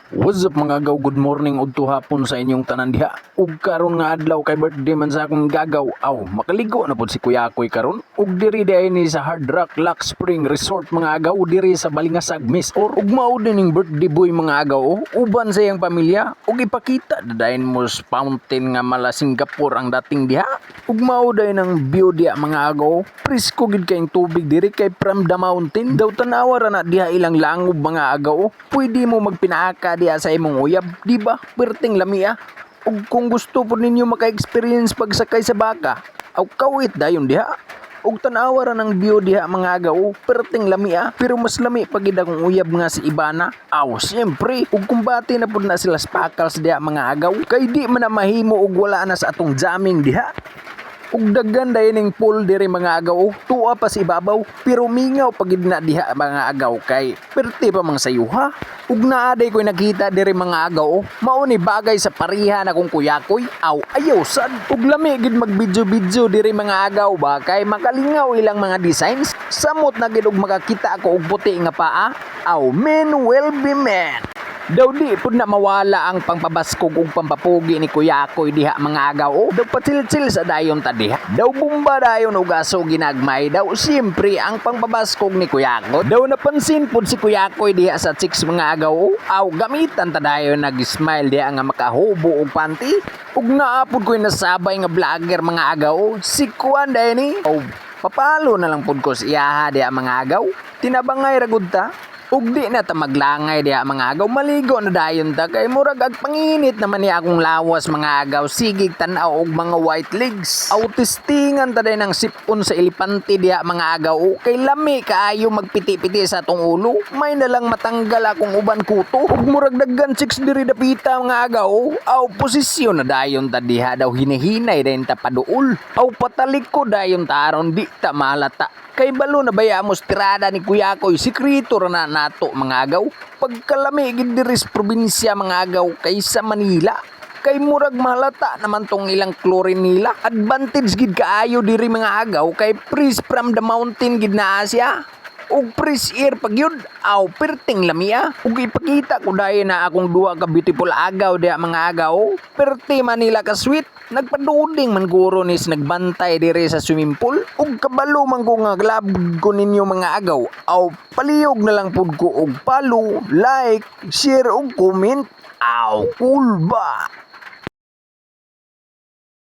What's up mga agaw, good morning ug hapon sa inyong tanan diha. Ug karon nga adlaw kay birthday man sa akong gagaw. Makaligo na pud si Kuya Koy karon. Ug diri day ni sa Hard Rock Lock Spring Resort mga agaw diri sa Balingasag Miss or ug mao din ning birthday boy mga agaw. Uban sa iyang pamilya ug ipakita dadayon mo sa fountain nga mala Singapore ang dating diha. Ug mao day ng view diha mga agaw. Presko gid kayong tubig diri kay from the mountain. Daw tanawa ra na diha ilang langob mga agaw. Pwede mo magpinaaka diha sa imong uyab, di ba? Perting lamia. Ug kung gusto po ninyo maka-experience pagsakay sa baka, aw kawit dayon diha. Ug tanawa ra ng view diha mga agaw, perting lamia, pero mas lami pag gid akong uyab nga si Ibana. Siyempre, ug kumbati na pud na sila spakals diha mga agaw, kay di man na mahimo ug wala na sa atong jamming diha. Ug daghan dayon ning pool diri mga agaw, tuwa pa si ibabaw, pero mingaw pag gid na diha mga agaw kay perti pa mang sayuha. Ug naaday ko'y nakita diri mga agaw, mao ni bagay sa pariha na kong kuyakoy. Ayaw sad. Ug lami gid magbidyo-bidyo diri mga agaw ba kay makalingaw ilang mga designs. Samot na gid og makakita ako og puti nga paa. Men will be men. Daw di pud na mawala ang pangpabaskog ug pampapugi ni Kuya Koy diha mga agaw. Daw patsil-sil sa dayon ta diha. Daw bumba dayon og aso ginagmay daw. Siyempre ang pangpabaskog ni Kuya Koy. Daw napansin pud si Kuya Koy diha sa chicks mga agaw. Gamitan ta dayon nag-smile diha nga makahubo og panty. Ug naapod ko'y nasabay nga vlogger mga agaw. Si Kuan dayon ni. Papalo na lang pud ko siya diha mga agaw. Tinabangay ra gud ta. Ug di na ta maglangay diha mga agaw, maligo na dayon ta kay murag ag panginit naman ni akong lawas mga agaw. Sigig tan-aw og mga white legs. Testingan ta day ng sipon sa elepante diha mga agaw. Kay lami kaayo magpiti-piti sa atong ulo. May nalang matanggal akong uban kuto. Ug murag daggan chicks diri dapita mga agaw. Posisyon na dayon ta diha daw hinihinay dayon ta paduol. Patalik ko dayon ta aron di ta malata. Kay balo na baya mo tirada ni Kuya Koy, sikreto ra na nato mga agaw. Pagkalami gid diri sa probinsya mga agaw kaysa Manila. Kay murag malata naman tong ilang chlorine nila. Advantage gid kaayo diri mga agaw kay freeze from the mountain gid na Asia. Ug fresh air pag yun, perting lamia. Ug ipakita ko dayon na akong duha ka beautiful agaw diha mga agaw. Perti Manila ka sweet. Nagpaduding man guro nis nagbantay diri sa swimming pool. Ug kabalo man ko nga glab ko ninyo mga agaw. Palihog na lang pud ko og follow, like, share ug comment. Cool ba?